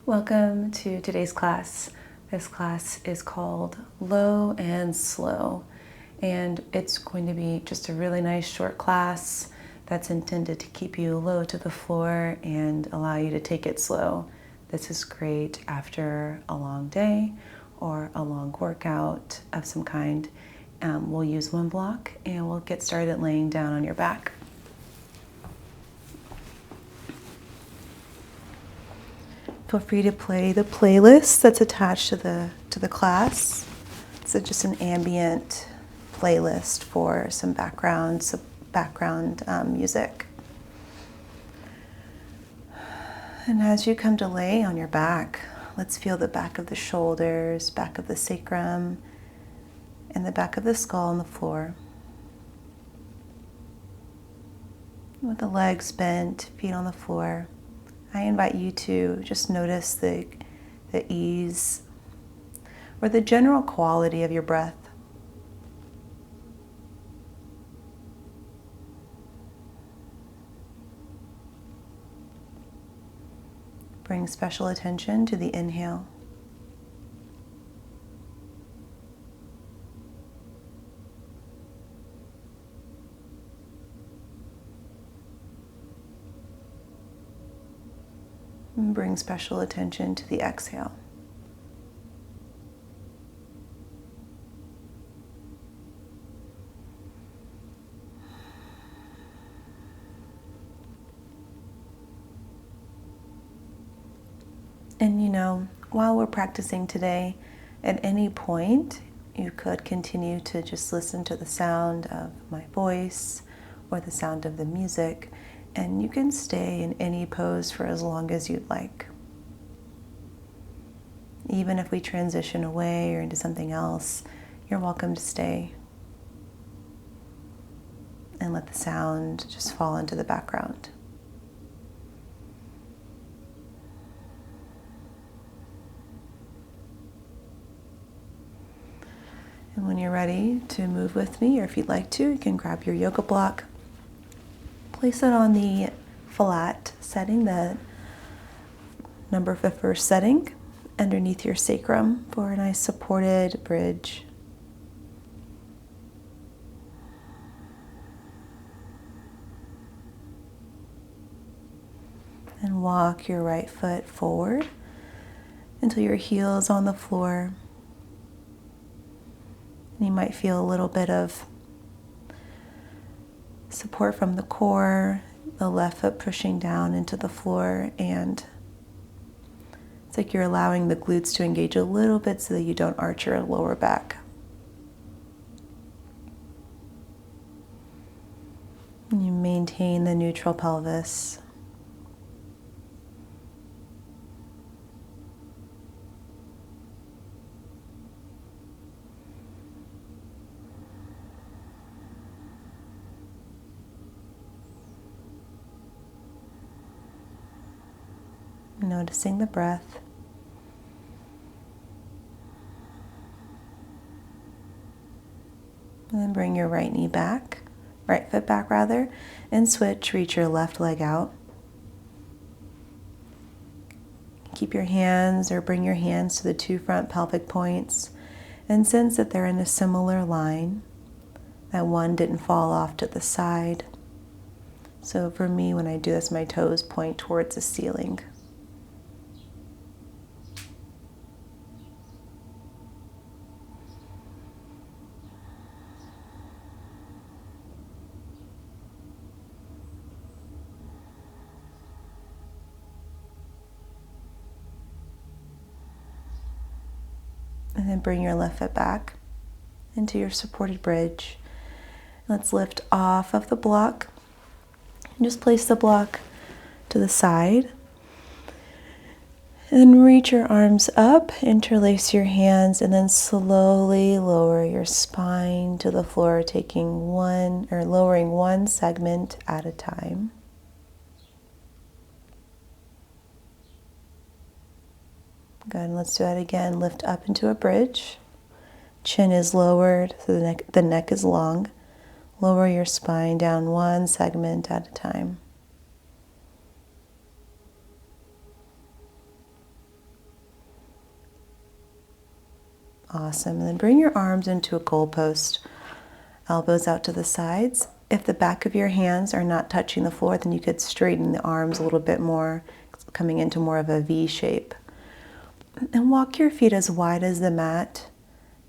Welcome to today's class. This class is called Low and Slow, and it's going to be just a really nice short class that's intended to keep you low to the floor and allow you to take it slow. This is great after a long day or a long workout of some kind. We'll use one block and we'll get started laying down on your back. Feel free to play the playlist that's attached to the class. It's just an ambient playlist for some background music. And as you come to lay on your back, let's feel the back of the shoulders, back of the sacrum, and the back of the skull on the floor. With the legs bent, feet on the floor, I invite you to just notice the ease or the general quality of your breath. Bring special attention to the inhale. And bring special attention to the exhale. And while we're practicing today, at any point, you could continue to just listen to the sound of my voice or the sound of the music, and you can stay in any pose for as long as you'd like. Even if we transition away or into something else, you're welcome to stay and let the sound just fall into the background. And when you're ready to move with me, or if you'd like to, you can grab your yoga block, place it on the flat setting, the first setting, underneath your sacrum for a nice supported bridge. And walk your right foot forward until your heel is on the floor. You might feel a little bit of support from the core, the left foot pushing down into the floor, and it's like you're allowing the glutes to engage a little bit so that you don't arch your lower back. And you maintain the neutral pelvis. Noticing the breath. And then bring your right foot back, and switch, reach your left leg out. Keep your hands or bring your hands to the two front pelvic points and sense that they're in a similar line, that one didn't fall off to the side. So for me, when I do this, my toes point towards the ceiling. And then bring your left foot back into your supported bridge. Let's lift off of the block and just place the block to the side. And then reach your arms up, interlace your hands, and then slowly lower your spine to the floor, lowering one segment at a time. Good, and let's do that again. Lift up into a bridge. Chin is lowered, so the neck is long. Lower your spine down one segment at a time. Awesome. And then bring your arms into a goalpost. Elbows out to the sides. If the back of your hands are not touching the floor, then you could straighten the arms a little bit more, coming into more of a V shape. And walk your feet as wide as the mat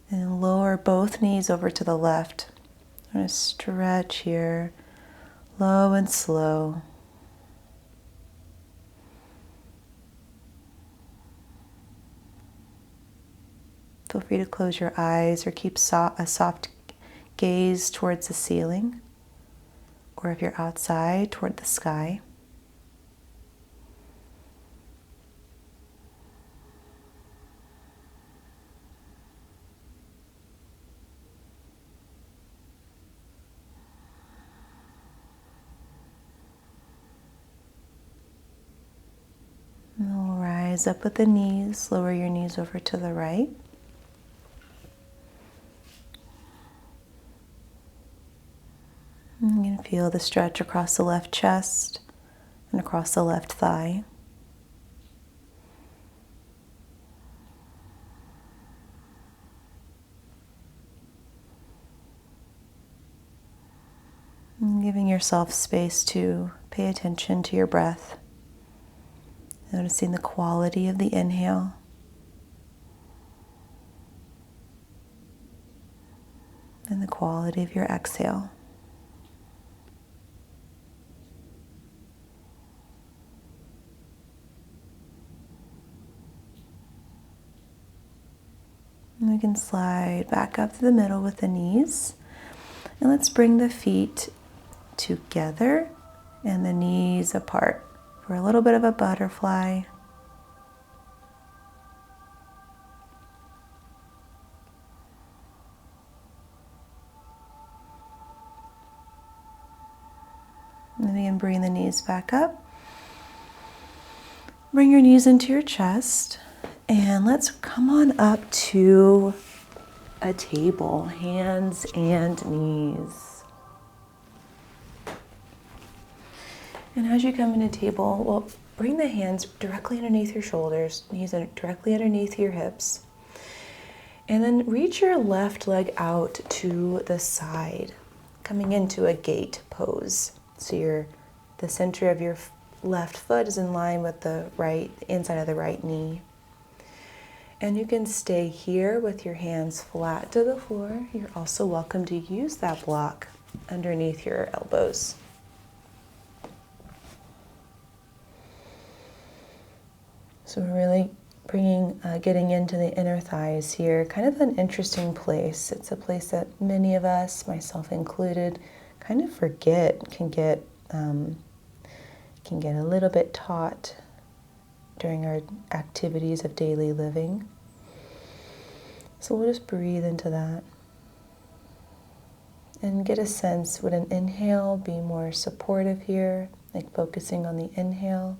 and lower both knees over to the left. I'm going to stretch here, low and slow. Feel free to close your eyes or keep a soft gaze towards the ceiling, or if you're outside, toward the sky. And we'll rise up with the knees, lower your knees over to the right. And you can feel the stretch across the left chest and across the left thigh. And giving yourself space to pay attention to your breath. Noticing the quality of the inhale and the quality of your exhale. And we can slide back up to the middle with the knees. And let's bring the feet together and the knees apart for a little bit of a butterfly. And then we can bring the knees back up. Bring your knees into your chest. And let's come on up to a table, hands and knees. And as you come into table, well, bring the hands directly underneath your shoulders, knees directly underneath your hips. And then reach your left leg out to the side, coming into a gate pose. So the center of your left foot is in line with the inside of the right knee. And you can stay here with your hands flat to the floor. You're also welcome to use that block underneath your elbows. So we're really getting into the inner thighs here, kind of an interesting place. It's a place that many of us, myself included, kind of forget, can get a little bit taut during our activities of daily living. So we'll just breathe into that and get a sense, would an inhale be more supportive here, like focusing on the inhale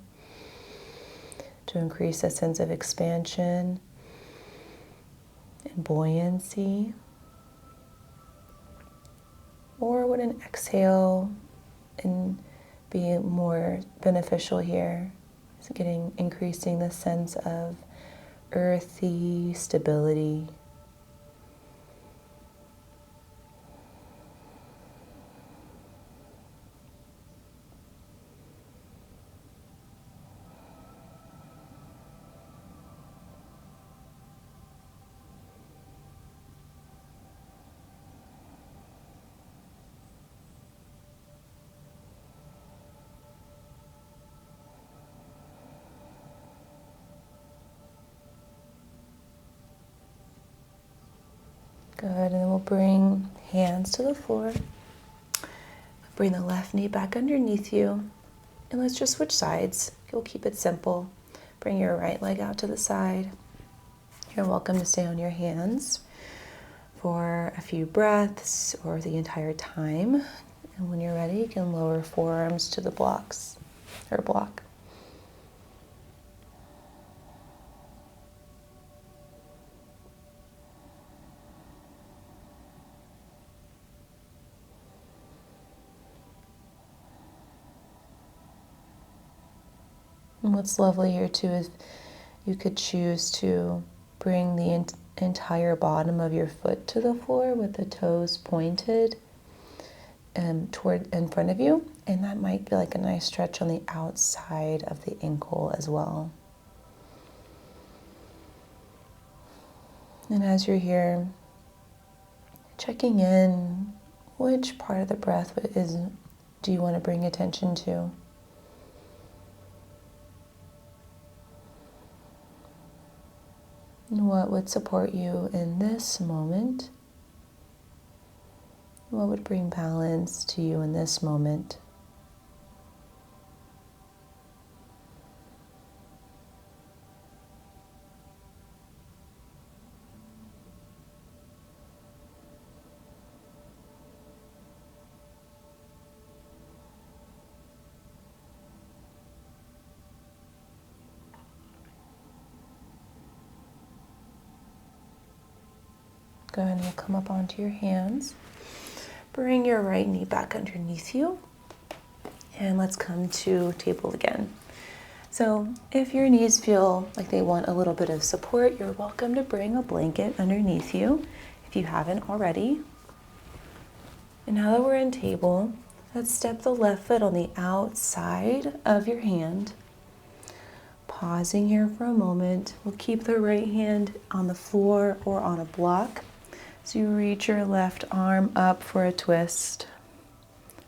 to increase a sense of expansion and buoyancy? Or would an exhale be more beneficial here? So increasing the sense of earthy stability. Good, and then we'll bring hands to the floor. Bring the left knee back underneath you. And let's just switch sides. We'll keep it simple. Bring your right leg out to the side. You're welcome to stay on your hands for a few breaths or the entire time. And when you're ready, you can lower forearms to the block. And what's lovely here too is you could choose to bring the entire bottom of your foot to the floor with the toes pointed toward in front of you, and that might be like a nice stretch on the outside of the ankle as well. And as you're here, checking in, which part of the breath do you want to bring attention to? And what would support you in this moment? What would bring balance to you in this moment? Go ahead and we'll come up onto your hands. Bring your right knee back underneath you. And let's come to table again. So if your knees feel like they want a little bit of support, you're welcome to bring a blanket underneath you if you haven't already. And now that we're in table, let's step the left foot on the outside of your hand. Pausing here for a moment. We'll keep the right hand on the floor or on a block. So you reach your left arm up for a twist,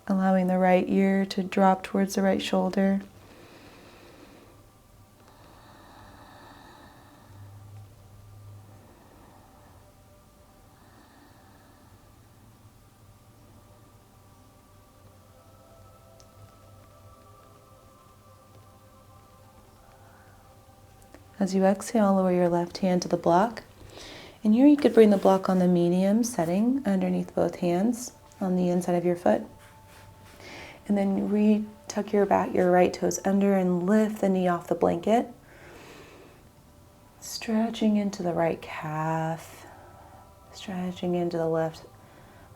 allowing the right ear to drop towards the right shoulder. As you exhale, lower your left hand to the block. And here you could bring the block on the medium setting underneath both hands on the inside of your foot. And then tuck your right toes under and lift the knee off the blanket. Stretching into the right calf, stretching into the left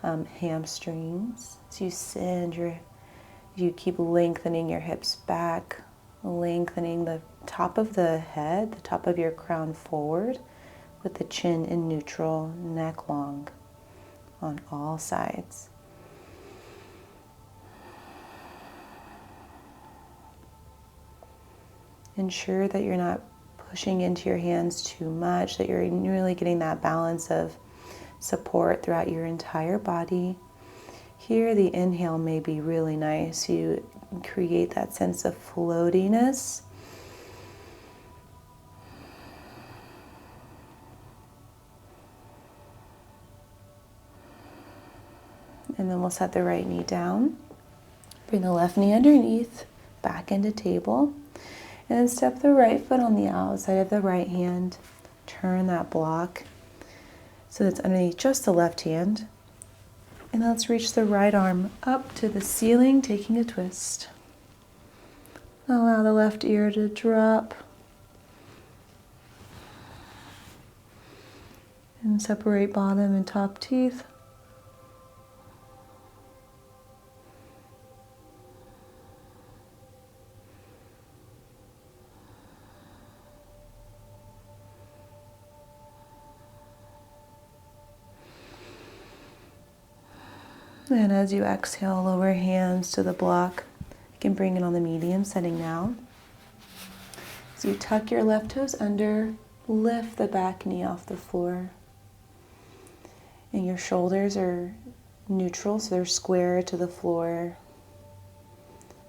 hamstrings. So you keep lengthening your hips back, lengthening the top of the head, the top of your crown forward, with the chin in neutral, neck long on all sides. Ensure that you're not pushing into your hands too much, that you're really getting that balance of support throughout your entire body. Here, the inhale may be really nice. You create that sense of floatiness. And then we'll set the right knee down. Bring the left knee underneath, back into table. And then step the right foot on the outside of the right hand. Turn that block so that's underneath just the left hand. And let's reach the right arm up to the ceiling, taking a twist. Allow the left ear to drop. And separate bottom and top teeth. And as you exhale, lower hands to the block. You can bring it on the medium setting now. So you tuck your left toes under, lift the back knee off the floor. And your shoulders are neutral, so they're square to the floor.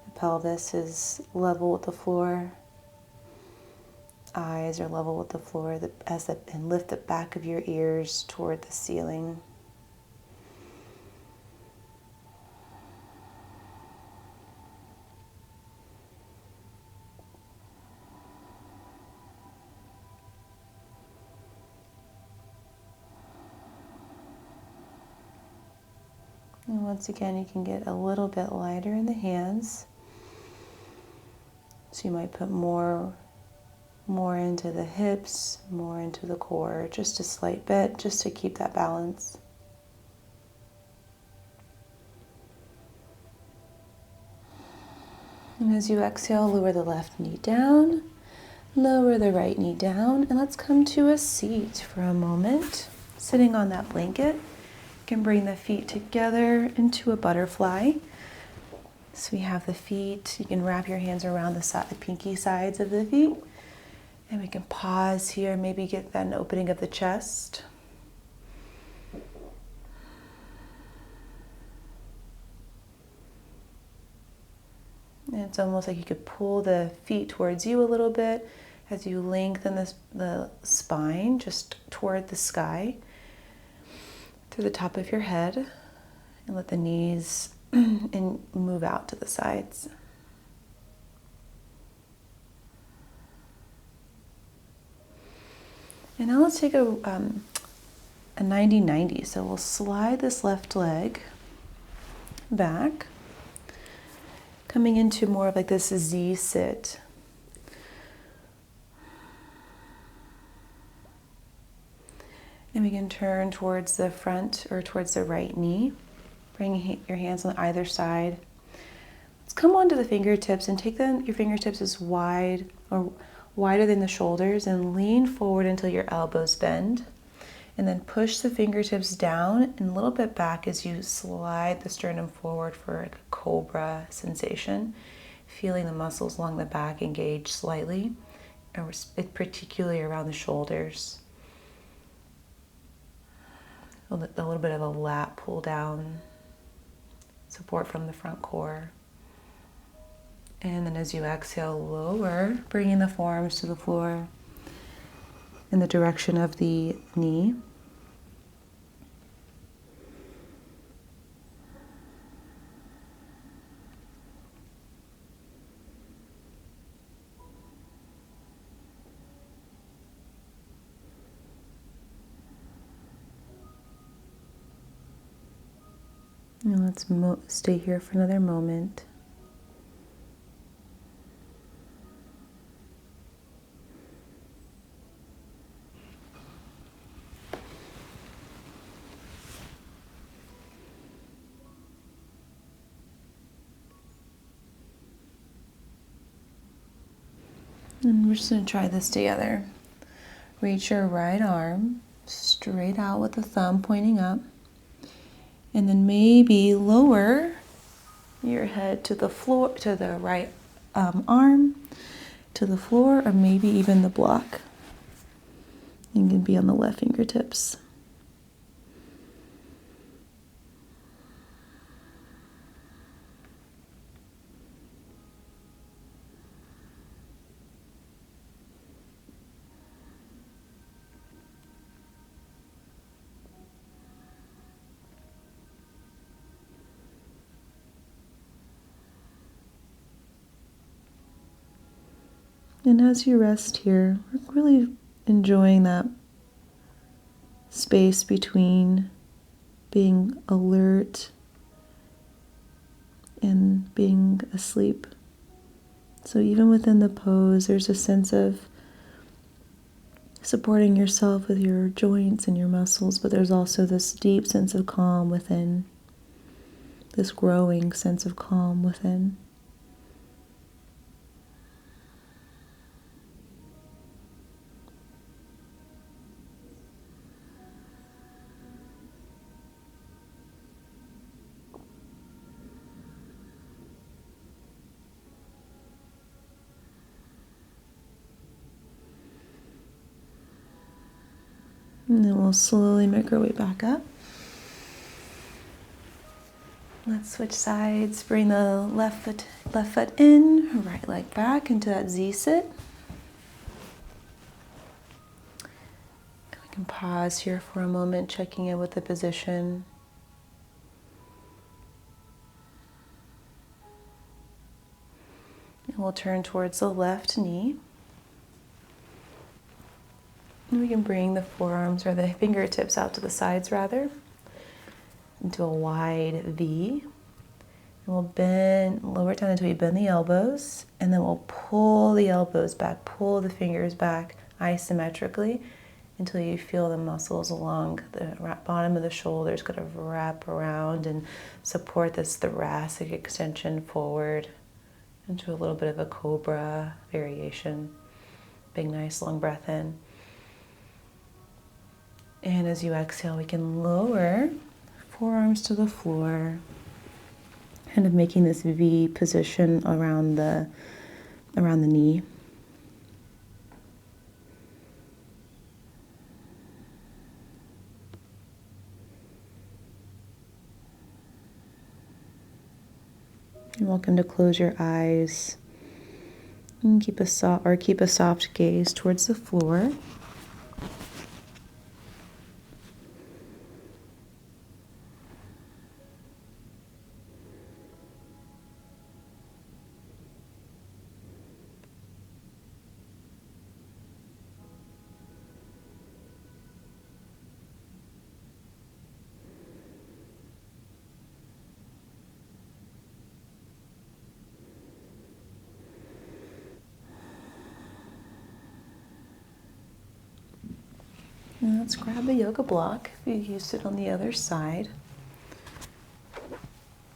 The pelvis is level with the floor. Eyes are level with the floor, and lift the back of your ears toward the ceiling. And once again, you can get a little bit lighter in the hands. So you might put more into the hips, more into the core, just a slight bit, just to keep that balance. And as you exhale, lower the left knee down. Lower the right knee down and let's come to a seat for a moment. Sitting on that blanket, you can bring the feet together into a butterfly. So we have the feet, you can wrap your hands around the pinky sides of the feet. And we can pause here, maybe get that opening of the chest. And it's almost like you could pull the feet towards you a little bit as you lengthen the spine just toward the sky through the top of your head, and let the knees and move out to the sides. And now let's take a 90-90. So we'll slide this left leg back, coming into more of like this Z sit. And we can turn towards the front or towards the right knee. Bring your hands on either side. Let's come onto the fingertips and take your fingertips as wide or wider than the shoulders and lean forward until your elbows bend. And then push the fingertips down and a little bit back as you slide the sternum forward for like a cobra sensation. Feeling the muscles along the back engage slightly, particularly around the shoulders. A little bit of a lat pull down, support from the front core. And then as you exhale, lower, bringing the forearms to the floor in the direction of the knee. And let's stay here for another moment. And we're just going to try this together. Reach your right arm straight out with the thumb pointing up. And then maybe lower your head to the floor, to the right arm, to the floor, or maybe even the block. You can be on the left fingertips. And as you rest here, we're really enjoying that space between being alert and being asleep. So even within the pose, there's a sense of supporting yourself with your joints and your muscles, but there's also this deep sense of calm within, this growing sense of calm within. And then we'll slowly make our way back up. Let's switch sides. Bring the left foot in, right leg back into that Z sit. We can pause here for a moment, checking in with the position. And we'll turn towards the left knee. And we can bring the forearms or the fingertips out to the sides rather, into a wide V. And we'll bend, lower it down until we bend the elbows, and then we'll pull the elbows back, pull the fingers back isometrically until you feel the muscles along the bottom of the shoulders kind of wrap around and support this thoracic extension forward into a little bit of a cobra variation. Big, nice, long breath in. And as you exhale, we can lower forearms to the floor, kind of making this V position around the knee. You're welcome to close your eyes and keep a soft gaze towards the floor. And let's grab the yoga block if you used it on the other side.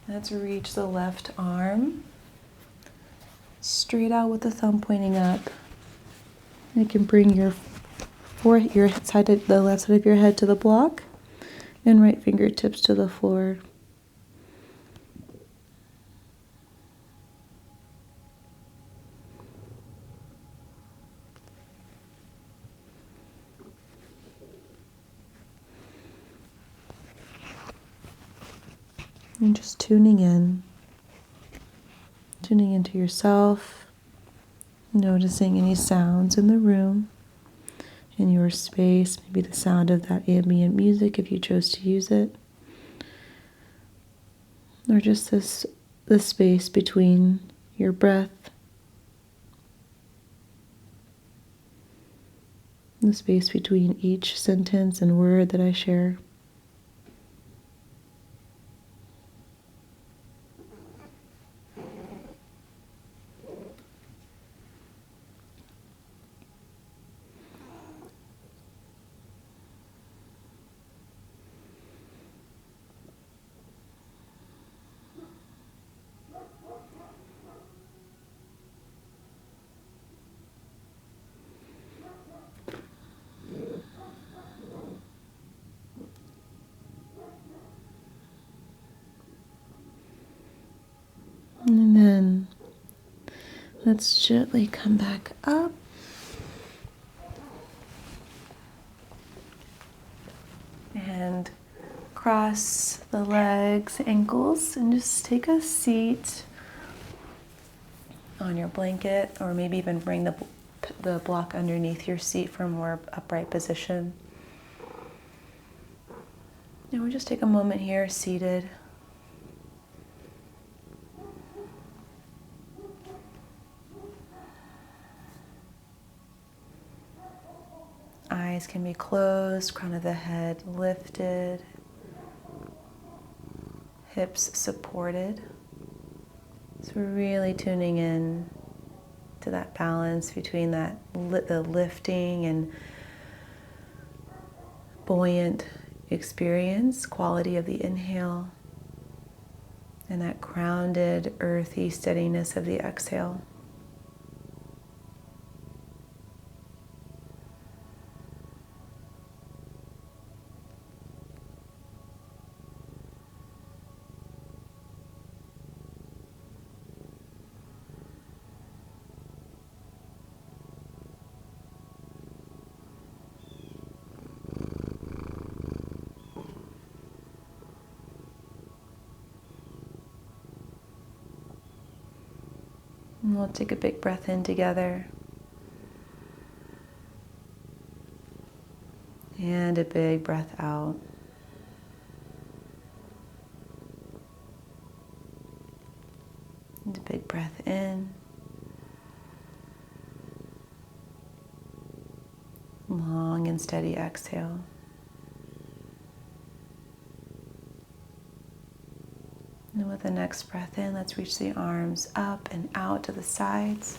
Let's reach the left arm straight out with the thumb pointing up. You can bring the left side of your head to the block and right fingertips to the floor. And just tuning into yourself, noticing any sounds in the room, in your space, maybe the sound of that ambient music if you chose to use it, or just the space between your breath, the space between each sentence and word that I share. And then let's gently come back up. And cross the legs, ankles, and just take a seat on your blanket, or maybe even bring the block underneath your seat for a more upright position. And we'll just take a moment here, seated. Eyes can be closed, crown of the head lifted, hips supported. So we're really tuning in to that balance between the lifting and buoyant experience, quality of the inhale, and that grounded, earthy steadiness of the exhale. And we'll take a big breath in together. And a big breath out. And a big breath in. Long and steady exhale. And with the next breath in, let's reach the arms up and out to the sides.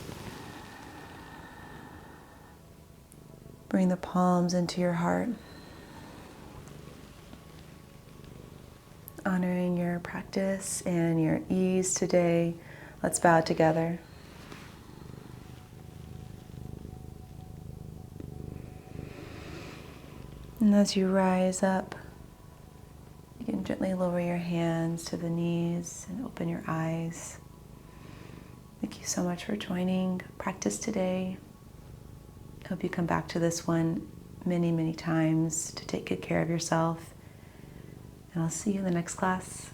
Bring the palms into your heart. Honoring your practice and your ease today, let's bow together. And as you rise up, you can gently lower your hands to the knees and open your eyes. Thank you so much for joining practice today. I hope you come back to this one many, many times to take good care of yourself. And I'll see you in the next class.